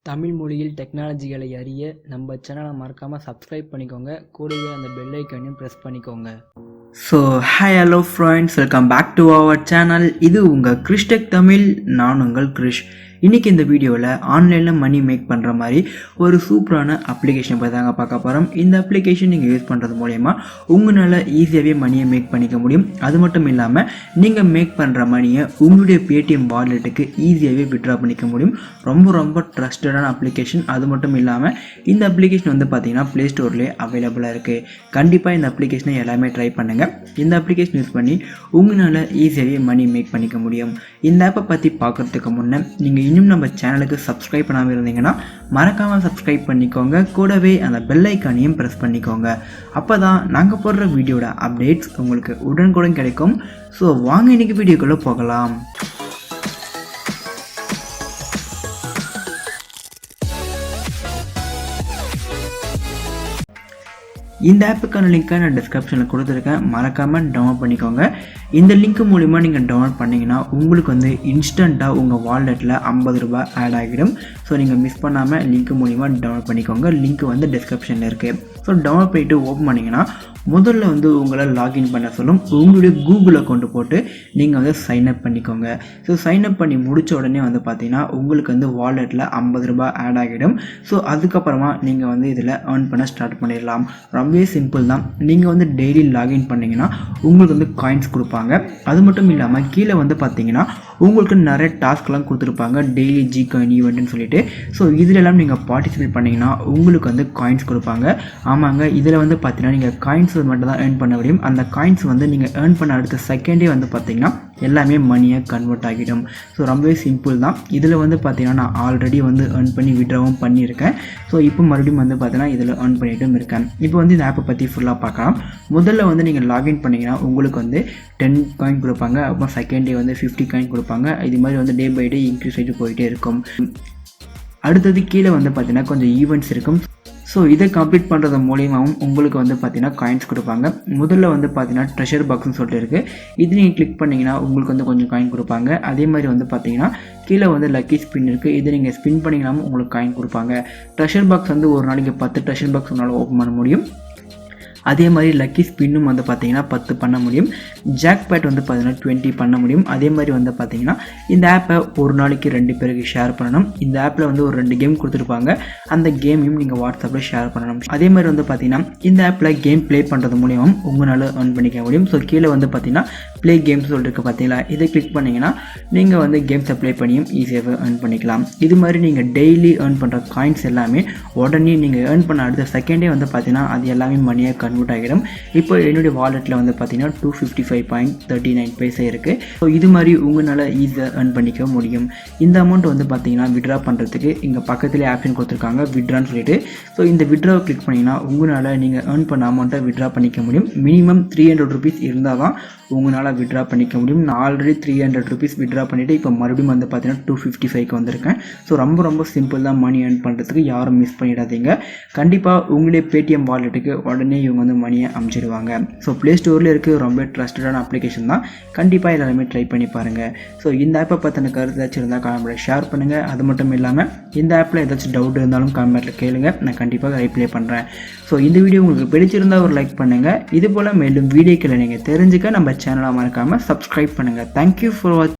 தமிழ் மொழியில் டெக்னாலஜிகளை அறிய நம்ம சேனலை மறக்காமல் சப்ஸ்கிரைப் பண்ணிக்கோங்க. கூடவே அந்த பெல் ஐக்கானையும் ப்ரெஸ் பண்ணிக்கோங்க. So hi hello friends, welcome back to our channel. இது உங்கள் கிரிஷ் டெக் தமிழ். நான் உங்கள் கிரிஷ். இன்றைக்கி இந்த வீடியோவில் ஆன்லைனில் மணி மேக் பண்ணுற மாதிரி ஒரு சூப்பரான அப்ளிகேஷனை பற்றி தாங்க பார்க்க போகிறோம். இந்த அப்ளிகேஷன் நீங்கள் யூஸ் பண்ணுறது மூலயமா உங்களால் ஈஸியாகவே மணியை மேக் பண்ணிக்க முடியும். அது மட்டும் இல்லாமல் நீங்கள் மேக் பண்ணுற மணியை உங்களுடைய பேடிஎம் வாலெட்டுக்கு ஈஸியாகவே விட்ரா பண்ணிக்க முடியும். ரொம்ப ட்ரஸ்டடான அப்ளிகேஷன். அது மட்டும் இல்லாமல் இந்த அப்ளிகேஷன் வந்து பார்த்திங்கன்னா ப்ளே ஸ்டோர்லேயே அவைலபிளாக இருக்குது. கண்டிப்பாக இந்த அப்ளிகேஷனை எல்லாமே ட்ரை பண்ணுங்கள். இந்த அப்ளிகேஷன் யூஸ் பண்ணி உங்களால் ஈஸியாகவே மணி மேக் பண்ணிக்க முடியும். இந்த ஆப்பை பற்றி பார்க்குறதுக்கு முன்னே நீங்கள் இன்னும் நம்ம சேனலுக்கு சப்ஸ்கிரைப் பண்ணாமல் இருந்தீங்கன்னா மறக்காமல் சப்ஸ்கிரைப் பண்ணிக்கோங்க. கூடவே அந்த பெல் ஐக்கானையும் ப்ரெஸ் பண்ணிக்கோங்க. அப்போ தான் நாங்கள் போடுற வீடியோட அப்டேட்ஸ் உங்களுக்கு உடனுக்குடன் கிடைக்கும். ஸோ வாங்க இன்றைக்கி வீடியோக்குள்ளே போகலாம். இந்த ஆப்புக்கான லிங்க்கை நான் டிஸ்கிரிப்ஷனில் கொடுத்துருக்கேன். மறக்காமல் டவுன்லோட் பண்ணிக்கோங்க. இந்த லிங்க் மூலிமா நீங்கள் டவுன்லோட் பண்ணிங்கன்னா உங்களுக்கு வந்து இன்ஸ்டண்ட்டாக உங்கள் வாலெட்டில் 50 ரூபாய் ஆட் ஆகிடும். ஸோ நீங்கள் மிஸ் பண்ணாமல் லிங்க் மூலிமா டவுன்லோட் பண்ணிக்கோங்க. லிங்க் வந்து டிஸ்கிரிப்ஷனில் இருக்குது. ஸோ டவுன்லோட் பண்ணிவிட்டு ஓப்பன் பண்ணிங்கன்னா முதல்ல வந்து உங்களை லாகின் பண்ண சொல்லும். உங்களுடைய கூகுள் அக்கௌண்ட் போட்டு நீங்கள் வந்து சைன்அப் பண்ணிக்கோங்க. ஸோ சைன்அப் பண்ணி முடித்த உடனே வந்து பார்த்தீங்கன்னா உங்களுக்கு வந்து வாலெட்டில் 50 ரூபாய் ஆட் ஆகிடும். ஸோ அதுக்கப்புறமா நீங்கள் வந்து இதில் ஏர்ன் பண்ண ஸ்டார்ட் பண்ணிடலாம். ரொம்பவே சிம்பிள் தான். நீங்கள் வந்து டெய்லி லாகின் பண்ணிங்கன்னா உங்களுக்கு வந்து காயின்ஸ் கொடுப்பாங்க. அது மட்டும் இல்லாமல் கீழே வந்து பார்த்தீங்கன்னா உங்களுக்கு நிறைய டாஸ்க்லாம் கொடுத்துருப்பாங்க. டெய்லி ஜி காயின் ஈவெண்ட்னு சொல்லிட்டு. ஸோ இதிலெல்லாம் நீங்கள் பார்ட்டிசிபேட் பண்ணிங்கன்னா உங்களுக்கு வந்து காயின்ஸ் கொடுப்பாங்க. ஆமாங்க, இதில் வந்து பார்த்தீங்கன்னா நீங்கள் காயின்ஸ் மட்டும் தான் ஏர்ன் பண்ண முடியும். அந்த காயின்ஸ் வந்து நீங்கள் ஏர்ன் பண்ண அடுத்த செகண்டே வந்து பார்த்தீங்கன்னா எல்லாமே மணியாக கன்வெர்ட் ஆகிடும். ஸோ ரொம்பவே சிம்பிள் தான். இதில் வந்து பார்த்தீங்கன்னா நான் ஆல்ரெடி வந்து ஏர்ன் பண்ணி விட்ராவும் பண்ணியிருக்கேன். ஸோ இப்போ மறுபடியும் வந்து பார்த்தீங்கன்னா இதில் ஏர்ன் பண்ணிட்டும் இருக்கேன். இப்போ வந்து இந்த ஆப்பை பற்றி ஃபுல்லாக பார்க்கலாம். முதல்ல வந்து நீங்கள் லாகின் பண்ணிங்கன்னா உங்களுக்கு வந்து 10 காயின் கொடுப்பாங்க. அப்புறம் செகண்ட் டே வந்து 50 காயின் கொடுப்பாங்க. இது மாதிரி வந்து டே பை டே இன்க்ரீஸ் ஆகிட்டு போயிட்டே இருக்கும். அடுத்தது கீழே வந்து பார்த்தீங்கன்னா கொஞ்சம் ஈவெண்ட்ஸ் இருக்கும். ஸோ இதை கம்ப்ளீட் பண்ணுறது மூலியமாகவும் உங்களுக்கு வந்து பார்த்தீங்கன்னா காயின்ஸ் கொடுப்பாங்க. முதல்ல வந்து பார்த்தீங்கன்னா ட்ரெஷர் பாக்ஸ்னு சொல்லிட்டு இருக்குது. இது நீங்கள் கிளிக் பண்ணிங்கன்னா உங்களுக்கு வந்து கொஞ்சம் காயின் கொடுப்பாங்க. அதே மாதிரி வந்து பார்த்தீங்கன்னா கீழே வந்து லக்கி ஸ்பின் இருக்குது. இதை நீங்கள் ஸ்பின் பண்ணிங்கனாலும் உங்களுக்கு காயின் கொடுப்பாங்க. ட்ரெஷர் பாக்ஸ் வந்து ஒரு நாளைக்கு 10 ட்ரெஷர் பாக்ஸ் உங்களால் ஓப்பன் பண்ண முடியும். அதே மாதிரி லக்கி ஸ்பின்னும் வந்து பார்த்தீங்கன்னா 10 பண்ண முடியும். ஜாக்பேட் வந்து பார்த்தீங்கன்னா 20 பண்ண முடியும். அதே மாதிரி வந்து பார்த்தீங்கன்னா இந்த ஆப்பை ஒரு நாளைக்கு 2 பேருக்கு ஷேர் பண்ணணும். இந்த ஆப்பில் வந்து ஒரு 2 கேம் கொடுத்துருப்பாங்க. அந்த கேமையும் நீங்கள் வாட்ஸ்அப்பில் ஷேர் பண்ணணும். அதே மாதிரி வந்து பார்த்தீங்கன்னா இந்த ஆப்பில் கேம் ப்ளே பண்ணுறது மூலியமாக உங்களால் ஏர்ன் பண்ணிக்க முடியும். ஸோ கீழே வந்து பார்த்தீங்கன்னா ப்ளே கேம்ஸ் சொல்லிட்டு பார்த்தீங்களா, இதை கிளிக் பண்ணிங்கன்னா நீங்கள் வந்து கேம்ஸை ப்ளே பண்ணியும் ஈஸியாகவே ஏர்ன் பண்ணிக்கலாம். இது மாதிரி நீங்கள் டெய்லி ஏர்ன் பண்ணுற காயின்ஸ் எல்லாமே உடனே நீங்கள் ஏர்ன் பண்ண அடுத்த செகண்டே வந்து பார்த்தீங்கன்னா அது எல்லாமே மணியாக கன்வெர்ட் ஆகிடும். இப்போ என்னுடைய வாலெட்டில் வந்து பார்த்தீங்கன்னா 255.39 பைசா இருக்குது. ஸோ இது மாதிரி உங்களால் ஈஸியாக ஏர்ன் பண்ணிக்க முடியும். இந்த அமௌண்ட் வந்து பார்த்தீங்கன்னா விட்ரா பண்ணுறதுக்கு இங்கே பக்கத்துலேயே ஆப்ஷன் கொடுத்துருக்காங்க, விட்ரான்னு சொல்லிட்டு. ஸோ இந்த விட்ராவை கிளிக் பண்ணிங்கன்னா உங்களால் நீங்கள் ஏர்ன் பண்ண அமௌண்ட்டை விட்ரா பண்ணிக்க முடியும். மினிமம் 300 ருபீஸ் இருந்தால் தான் உங்களால் விட்ரா பண்ணிக்க முடியும். நான் ஆல்ரெடி 300 ருபீஸ் விட்ரா பண்ணிவிட்டு இப்போ மறுபடியும் வந்து பார்த்தீங்கன்னா 255க்கு வந்திருக்கேன். ஸோ ரொம்ப சிம்பிள் தான் மணி ஏர்ன் பண்ணுறதுக்கு. யாரும் மிஸ் பண்ணிடாதீங்க. கண்டிப்பாக உங்களுடைய பேடிஎம் வாலெட்டுக்கு உடனே இவங்க வந்து மணியை அமைச்சிடுவாங்க. ஸோ ப்ளே ஸ்டோரில் இருக்குது. ரொம்ப ட்ரஸ்டடான அப்ளிகேஷன் தான். கண்டிப்பாக எல்லாருமே ட்ரை பண்ணி பாருங்கள். ஸோ இந்த ஆப்பை பற்றின கருத்து ஏதாச்சும் இருந்தால் கமெண்ட்டில் ஷேர் பண்ணுங்கள். அது மட்டும் இல்லாமல் இந்த ஆப்பில் ஏதாச்சும் டவுட் இருந்தாலும் கமெண்ட்டில் கேளுங்க. நான் கண்டிப்பாக ரிப்ளை பண்ணுறேன். ஸோ இந்த வீடியோ உங்களுக்கு பிடிச்சிருந்தால் ஒரு லைக் பண்ணுங்கள். இது போல் மேலும் வீடியோக்களை நீங்கள் தெரிஞ்சுக்க நம்ம சேனலை மறக்காமல் சப்ஸ்கிரைப் பண்ணுங்கள். தேங்க்யூ ஃபார் வாட்சிங்.